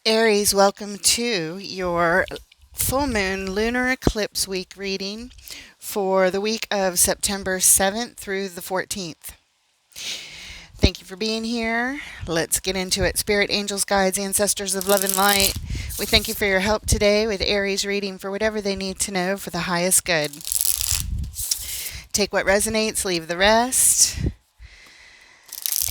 Aries, welcome to your full moon lunar eclipse week reading for the week of September 7th through the 14th. Thank you for being here. Let's get into it. Spirit, angels, guides, ancestors of love and light, we thank you for your help today with Aries reading for whatever they need to know for the highest good. Take what resonates, leave the rest,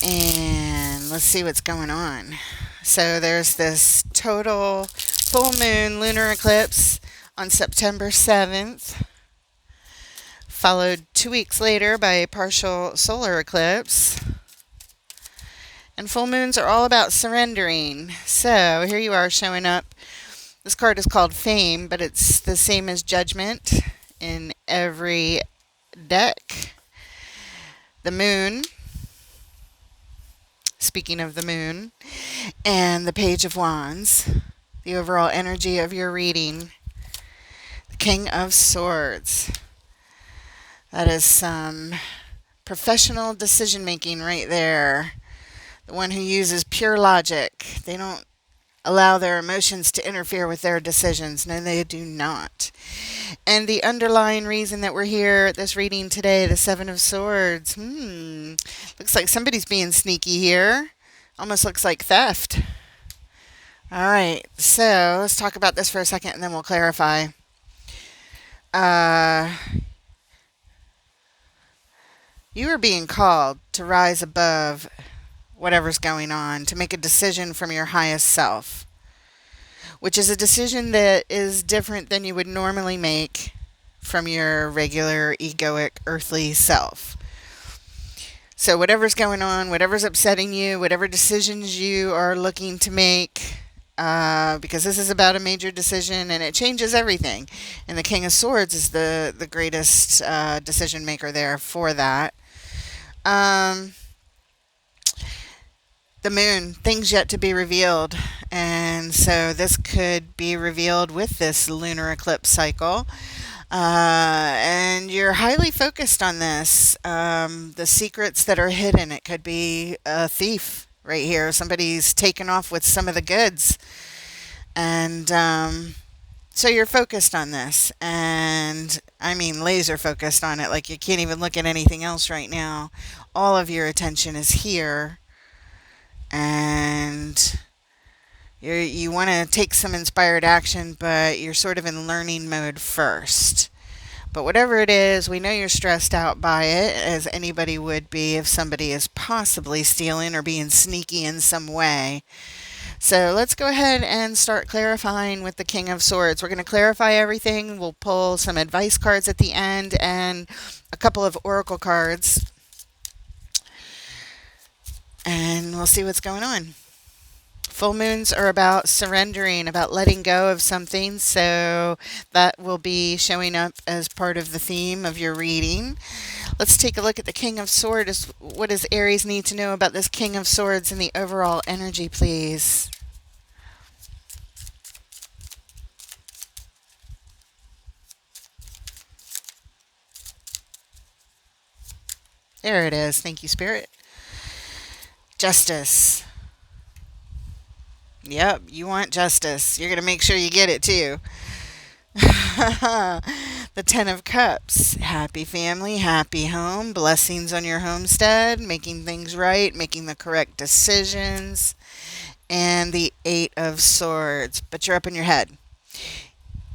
and let's see what's going on. So there's this total full moon lunar eclipse on September 7th, followed 2 weeks later by a partial solar eclipse. And full moons are all about surrendering. So here you are showing up. This card is called Fame, but it's the same as Judgment in every deck. The moon, speaking of the moon, and the Page of Wands, the overall energy of your reading. The King of Swords. That is some professional decision making right there. The one who uses pure logic. They don't allow their emotions to interfere with their decisions. No, they do not. And the underlying reason that we're here at this reading today, the Seven of Swords. Looks like somebody's being sneaky here. Almost looks like theft. All right, so let's talk about this for a second and then we'll clarify. You are being called to rise above whatever's going on, to make a decision from your highest self, which is a decision that is different than you would normally make from your regular egoic earthly self. So whatever's going on, whatever's upsetting you, whatever decisions you are looking to make, because this is about a major decision and it changes everything. And the King of Swords is the greatest decision maker there for that. The moon, things yet to be revealed. And so this could be revealed with this lunar eclipse cycle. And you're highly focused on this. The secrets that are hidden. It could be a thief right here. Somebody's taken off with some of the goods. And so you're focused on this. And I mean laser focused on it. Like you can't even look at anything else right now. All of your attention is here. And you want to take some inspired action, but you're sort of in learning mode first. But whatever it is, we know you're stressed out by it, as anybody would be if somebody is possibly stealing or being sneaky in some way. So let's go ahead and start clarifying with the King of Swords. We're going to clarify everything. We'll pull some advice cards at the end and a couple of oracle cards. And we'll see what's going on. Full moons are about surrendering, about letting go of something, so that will be showing up as part of the theme of your reading. Let's take a look at the King of Swords. What does Aries need to know about this King of Swords and the overall energy, please? There it is. Thank you, Spirit. Justice. Yep, you want justice. You're going to make sure you get it too. The Ten of Cups. Happy family, happy home, blessings on your homestead, making things right, making the correct decisions. And the Eight of Swords. But you're up in your head.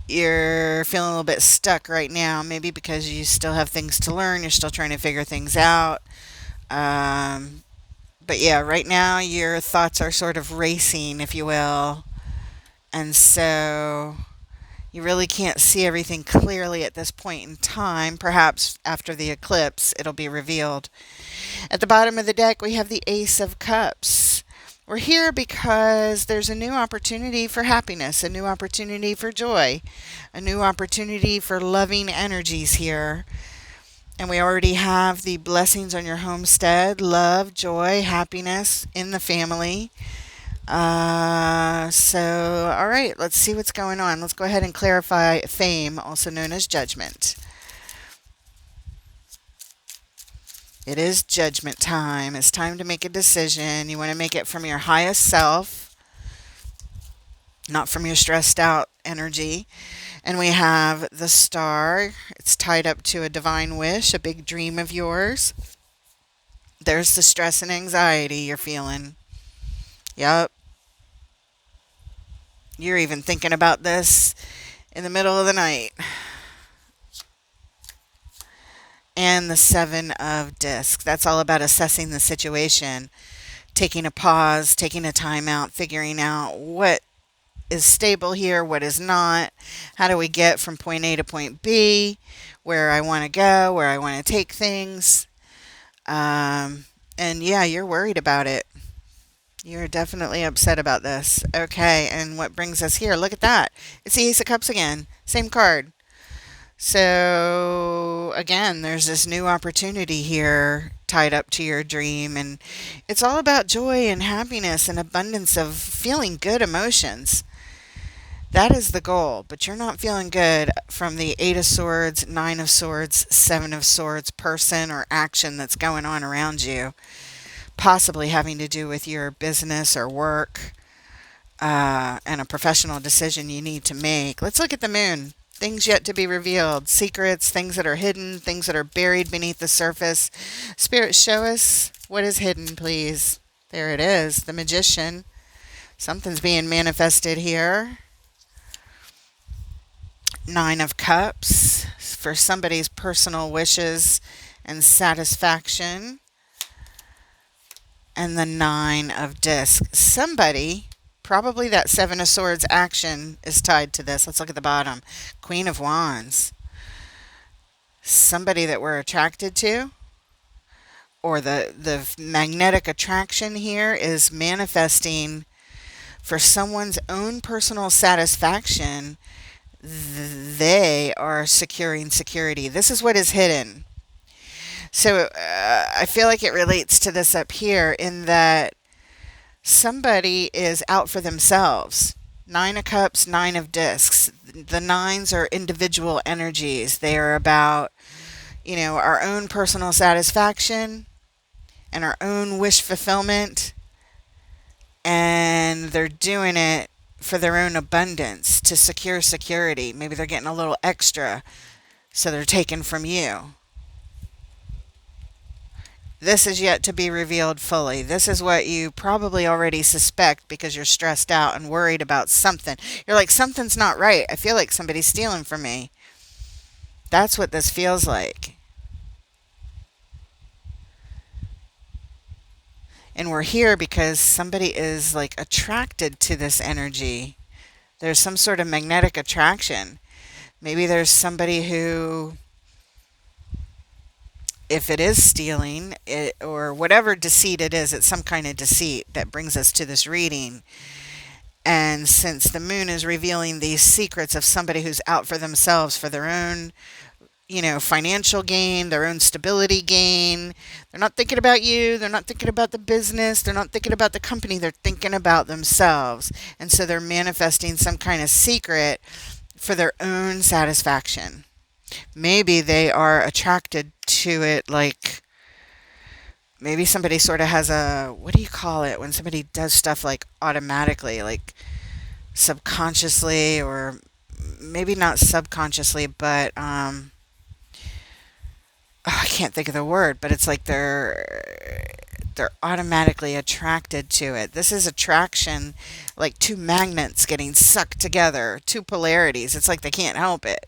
You're feeling a little bit stuck right now, maybe because you still have things to learn, you're still trying to figure things out. But yeah, right now your thoughts are sort of racing, if you will. And so you really can't see everything clearly at this point in time. Perhaps after the eclipse, it'll be revealed. At the bottom of the deck, we have the Ace of Cups. We're here because there's a new opportunity for happiness, a new opportunity for joy, a new opportunity for loving energies here. And we already have the blessings on your homestead, love, joy, happiness in the family. All right, let's see what's going on. Let's go ahead and clarify Fame, also known as Judgment. It is judgment time. It's time to make a decision. You want to make it from your highest self. not from your stressed out energy. And we have the star. It's tied up to a divine wish, a big dream of yours. There's the stress and anxiety you're feeling. Yep. You're even thinking about this in the middle of the night. And the seven of discs. That's all about assessing the situation, taking a pause, taking a time out, figuring out what is stable here, what is not. How do we get from point A to point B, where I want to go, where I want to take things. And yeah, you're worried about it. You're definitely upset about this. Okay, and what brings us here? Look at that. It's the Ace of Cups again. Same card. So, again, there's this new opportunity here tied up to your dream, and it's all about joy and happiness and abundance of feeling good emotions. That is the goal, but you're not feeling good from the Eight of Swords, Nine of Swords, Seven of Swords person or action that's going on around you, possibly having to do with your business or work, and a professional decision you need to make. Let's look at the moon. Things yet to be revealed, secrets, things that are hidden, things that are buried beneath the surface. Spirit, show us what is hidden, please. There it is, the Magician. Something's being manifested here. Nine of Cups for somebody's personal wishes and satisfaction. And the Nine of Discs. Somebody, probably that Seven of Swords action is tied to this. Let's look at the bottom. Queen of Wands. Somebody that we're attracted to, or the magnetic attraction here is manifesting for someone's own personal satisfaction. They are securing security. This is what is hidden. So I feel like it relates to this up here in that somebody is out for themselves. Nine of Cups, Nine of Discs. The nines are individual energies. They are about, our own personal satisfaction and our own wish fulfillment. And they're doing it for their own abundance to secure security. Maybe they're getting a little extra, so they're taken from you. This is yet to be revealed fully. This is what you probably already suspect because you're stressed out and worried about something. You're like, something's not right. I feel like somebody's stealing from me. That's what this feels like. And we're here because somebody is like attracted to this energy. There's some sort of magnetic attraction. Maybe there's somebody who, if it is stealing or whatever deceit it is, it's some kind of deceit that brings us to this reading. And since the moon is revealing these secrets of somebody who's out for themselves, for their own, financial gain, their own stability gain, they're not thinking about you. They're not thinking about the business. They're not thinking about the company. They're thinking about themselves. And so they're manifesting some kind of secret for their own satisfaction. Maybe they are attracted to it, like maybe somebody sort of has a, what do you call it when somebody does stuff like automatically, like subconsciously, or maybe not subconsciously, but I can't think of the word, but it's like they're automatically attracted to it. This is attraction, like two magnets getting sucked together, two polarities. It's like they can't help it,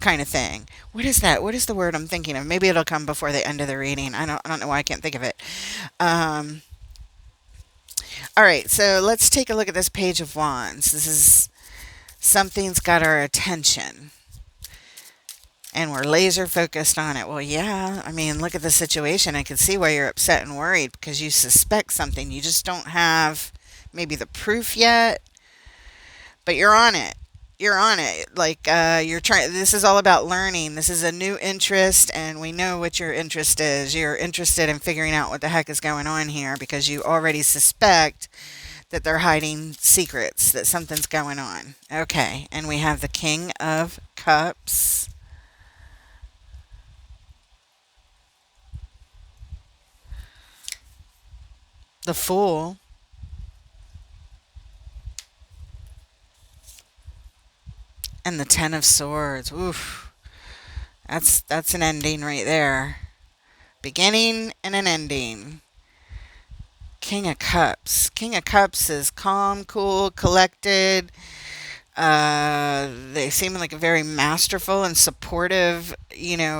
kind of thing. What is that? What is the word I'm thinking of? Maybe it'll come before the end of the reading. I don't know why I can't think of it. All right, so let's take a look at this Page of Wands. This is something's got our attention. And we're laser focused on it. Well, yeah, I mean, look at the situation. I can see why you're upset and worried because you suspect something. You just don't have maybe the proof yet, but you're on it. You're on it. Like, you're trying, this is all about learning. This is a new interest, and we know what your interest is. You're interested in figuring out what the heck is going on here because you already suspect that they're hiding secrets, that something's going on. Okay, and we have the King of Cups. The Fool. And the Ten of Swords. Oof. That's an ending right there. Beginning and an ending. King of Cups. King of Cups is calm, cool, collected. They seem like a very masterful and supportive,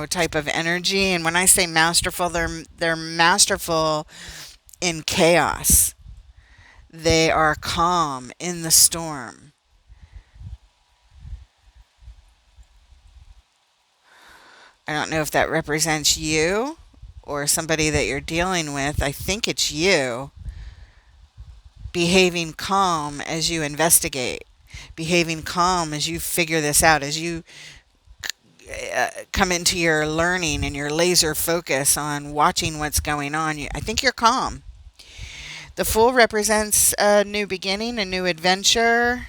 type of energy. And when I say masterful, they're masterful in chaos. They are calm in the storm. I don't know if that represents you or somebody that you're dealing with. I think it's you behaving calm as you investigate, behaving calm as you figure this out, as you come into your learning and your laser focus on watching what's going on. I think you're calm. The Fool represents a new beginning, a new adventure,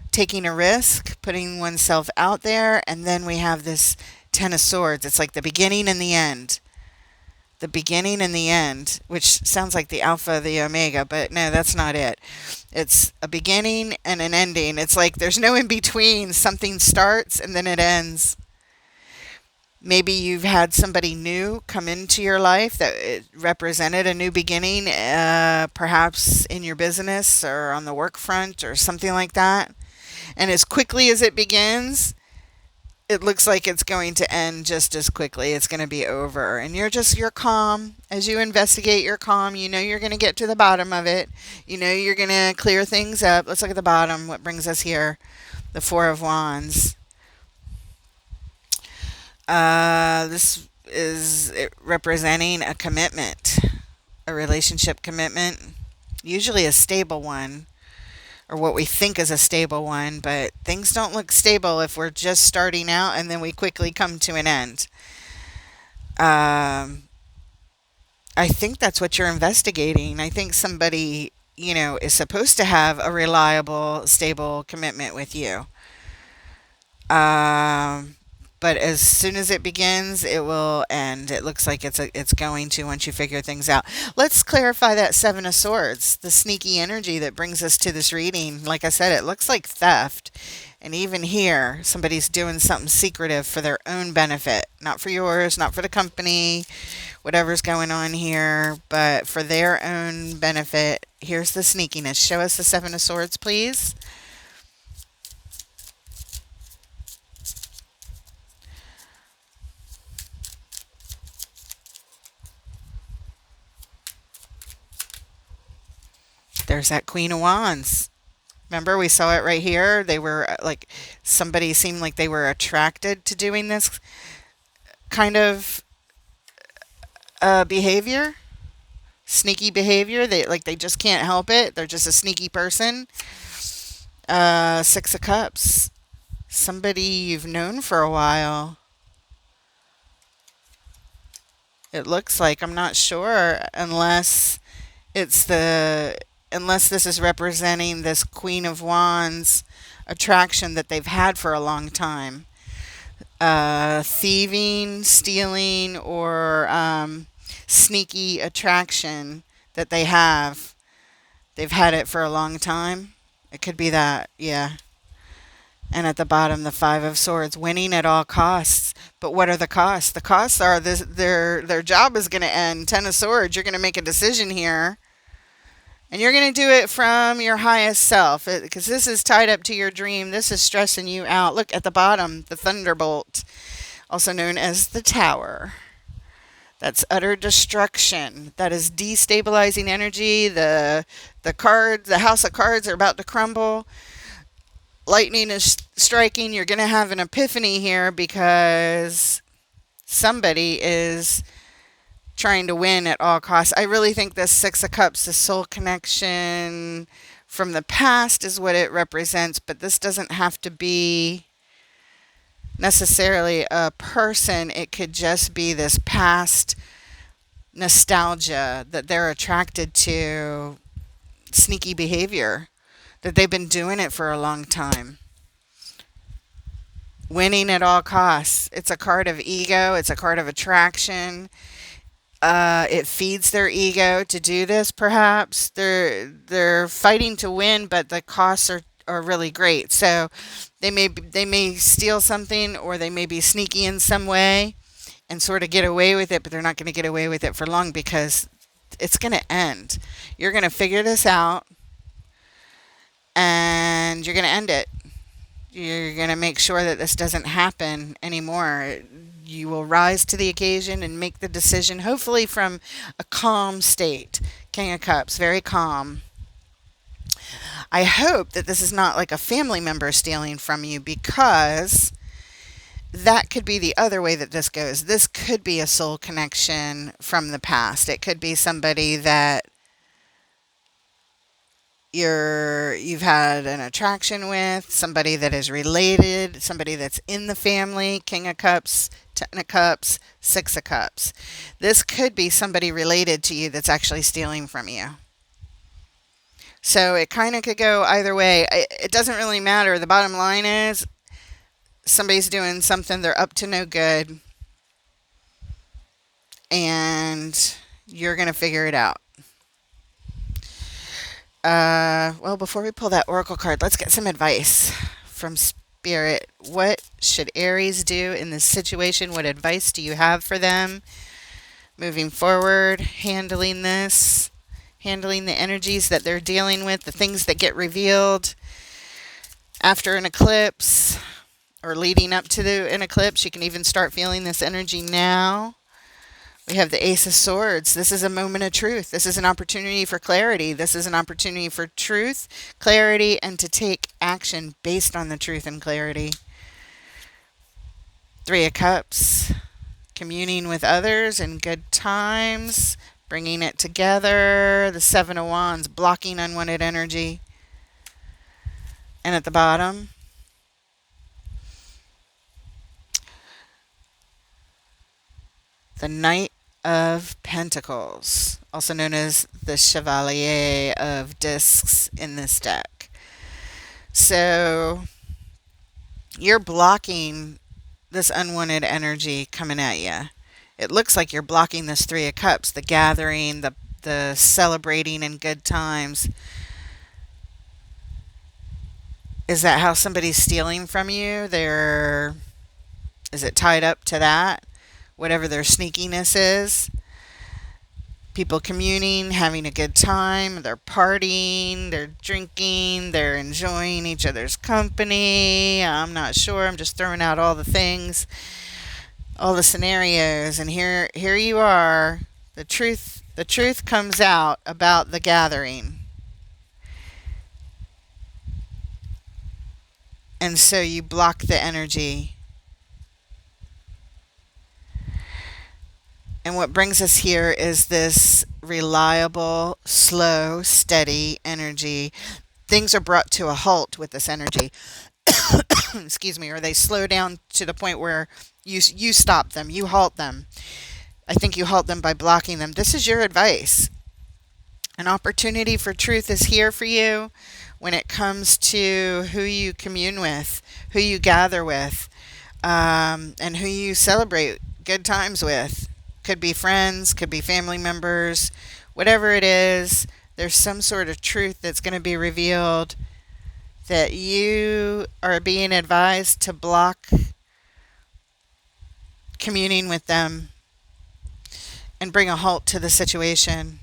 taking a risk, putting oneself out there. And then we have this Ten of Swords. It's like the beginning and the end. The beginning and the end, which sounds like the Alpha, the Omega, but no, that's not it. It's a beginning and an ending. It's like there's no in between. Something starts and then it ends. Maybe you've had somebody new come into your life that it represented a new beginning, perhaps in your business or on the work front or something like that. And as quickly as it begins, it looks like it's going to end just as quickly. It's going to be over. And you're calm. As you investigate, you're calm. You know you're going to get to the bottom of it. You know you're going to clear things up. Let's look at the bottom. What brings us here? The Four of Wands. This is representing a commitment, a relationship commitment, usually a stable one, or what we think is a stable one, but things don't look stable if we're just starting out and then we quickly come to an end. I think that's what you're investigating. I think somebody, is supposed to have a reliable, stable commitment with you. Um, but as soon as it begins, it will end. It looks like it's going to once you figure things out. Let's clarify that Seven of Swords, the sneaky energy that brings us to this reading. Like I said, it looks like theft. And even here, somebody's doing something secretive for their own benefit, not for yours, not for the company, whatever's going on here, but for their own benefit. Here's the sneakiness. Show us the Seven of Swords, please. There's that Queen of Wands. Remember, we saw it right here. They were like, somebody seemed like they were attracted to doing this kind of behavior, sneaky behavior. They just can't help it. They're just a sneaky person. Six of Cups. Somebody you've known for a while. It looks like, I'm not sure, it's the unless this is representing this Queen of Wands attraction that they've had for a long time. Thieving, stealing, or sneaky attraction that they have. They've had it for a long time. It could be that, yeah. And at the bottom, the Five of Swords, winning at all costs. But what are the costs? The costs are their job is going to end. Ten of Swords, you're going to make a decision here. And you're going to do it from your highest self, because this is tied up to your dream. This is stressing you out. Look at the bottom, the Thunderbolt, also known as the Tower. That's utter destruction. That is destabilizing energy. The cards, the House of Cards are about to crumble. Lightning is striking. You're going to have an epiphany here because somebody is trying to win at all costs. I really think this Six of Cups, the soul connection from the past, is what it represents, but this doesn't have to be necessarily a person. It could just be this past nostalgia that they're attracted to, sneaky behavior, that they've been doing it for a long time. Winning at all costs. It's a card of ego. It's a card of attraction. It feeds their ego to do this, perhaps. They're fighting to win, but the costs are really great. So they may steal something, or they may be sneaky in some way and sort of get away with it, but they're not going to get away with it for long because it's going to end. You're going to figure this out and you're going to end it. You're going to make sure that this doesn't happen anymore. You will rise to the occasion and make the decision, hopefully from a calm state. King of Cups, very calm. I hope that this is not like a family member stealing from you, because that could be the other way that this goes. This could be a soul connection from the past. It could be somebody that you've had an attraction with, somebody that is related, somebody that's in the family. King of Cups, Ten of Cups, Six of Cups. This could be somebody related to you that's actually stealing from you. So it kind of could go either way. It doesn't really matter. The bottom line is somebody's doing something, they're up to no good, and you're going to figure it out. Well, before we pull that oracle card, let's get some advice from Spirit. What should Aries do in this situation? What advice do you have for them moving forward, handling this, handling the energies that they're dealing with, the things that get revealed after an eclipse or leading up to an eclipse? You can even start feeling this energy now. We have the Ace of Swords. This is a moment of truth. This is an opportunity for clarity. This is an opportunity for truth, clarity, and to take action based on the truth and clarity. Three of Cups. Communing with others in good times. Bringing it together. The Seven of Wands. Blocking unwanted energy. And at the bottom, the Knight of Pentacles, also known as the Chevalier of Discs in this deck. So you're blocking this unwanted energy coming at you. It looks like you're blocking this Three of Cups, the gathering, the celebrating in good times. Is that how somebody's stealing from you? Is it tied up to that? Whatever their sneakiness is. People communing, having a good time, they're partying, they're drinking, they're enjoying each other's company. I'm not sure. I'm just throwing out all the things, all the scenarios, and here you are. The truth comes out about the gathering. And so you block the energy. And what brings us here is this reliable, slow, steady energy. Things are brought to a halt with this energy. Excuse me, or they slow down to the point where you stop them, you halt them. I think you halt them by blocking them. This is your advice. An opportunity for truth is here for you when it comes to who you commune with, who you gather with, and who you celebrate good times with. Could be friends, could be family members, whatever it is. There's some sort of truth that's going to be revealed that you are being advised to block communing with them and bring a halt to the situation.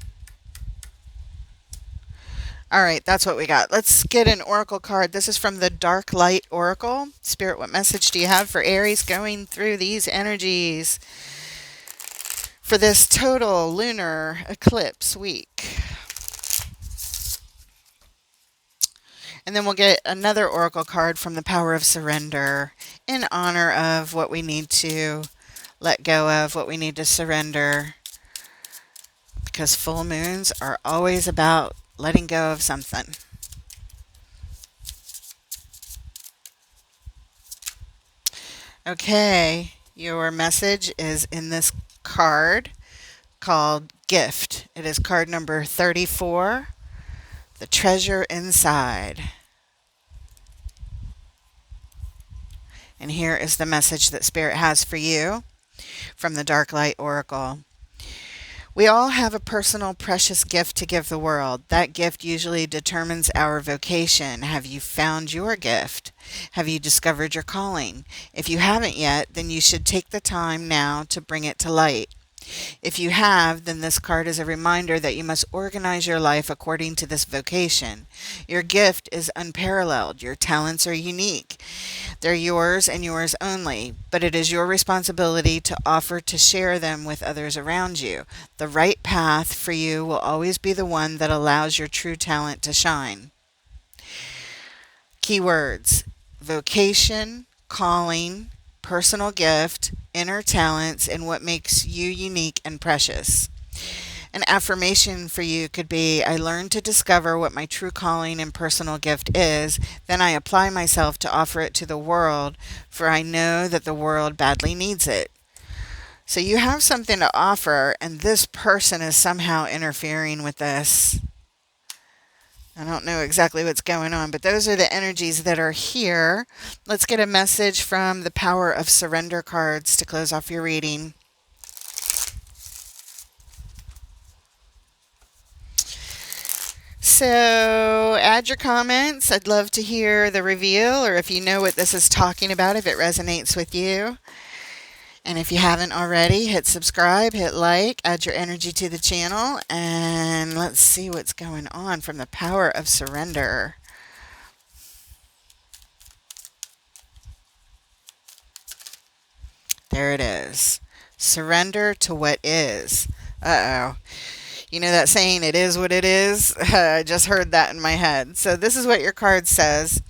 All right, that's what we got. Let's get an oracle card. This is from the Dark Light Oracle. Spirit, what message do you have for Aries going through these energies for this total lunar eclipse week? And then we'll get another oracle card from the Power of Surrender in honor of what we need to let go of, what we need to surrender. Because full moons are always about letting go of something. Okay, your message is in this card called Gift. It is card number 34, The Treasure Inside. And here is the message that Spirit has for you from the Dark Light Oracle. We all have a personal, precious gift to give the world. That gift usually determines our vocation. Have you found your gift? Have you discovered your calling? If you haven't yet, then you should take the time now to bring it to light. If you have, then this card is a reminder that you must organize your life according to this vocation. Your gift is unparalleled. Your talents are unique. They're yours and yours only, but it is your responsibility to offer to share them with others around you. The right path for you will always be the one that allows your true talent to shine. Keywords: vocation, calling, personal gift, inner talents, and what makes you unique and precious. An affirmation for you could be: I learned to discover what my true calling and personal gift is, then I apply myself to offer it to the world, for I know that the world badly needs it. So you have something to offer, and this person is somehow interfering with this. I don't know exactly what's going on, but those are the energies that are here. Let's get a message from the Power of Surrender cards to close off your reading. So add your comments. I'd love to hear the reveal, or if you know what this is talking about, if it resonates with you. And if you haven't already, hit subscribe, hit like, add your energy to the channel, and let's see what's going on from the Power of Surrender. There it is. Surrender to what is. Uh-oh. You know that saying, it is what it is? I just heard that in my head. So this is what your card says.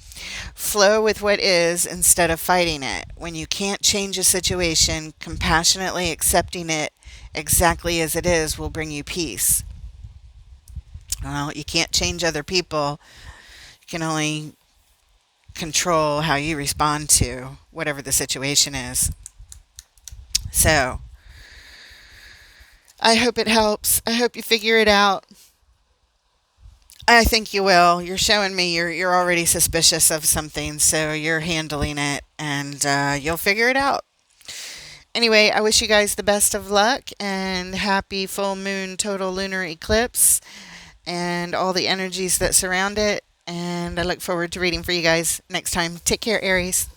Flow with what is instead of fighting it. When you can't change a situation, compassionately accepting it exactly as it is will bring you peace. Well, you can't change other people. You can only control how you respond to whatever the situation is. So, I hope it helps. I hope you figure it out. I think you will. You're showing me you're already suspicious of something, so you're handling it, and you'll figure it out. Anyway, I wish you guys the best of luck, and happy full moon total lunar eclipse, and all the energies that surround it. And I look forward to reading for you guys next time. Take care, Aries.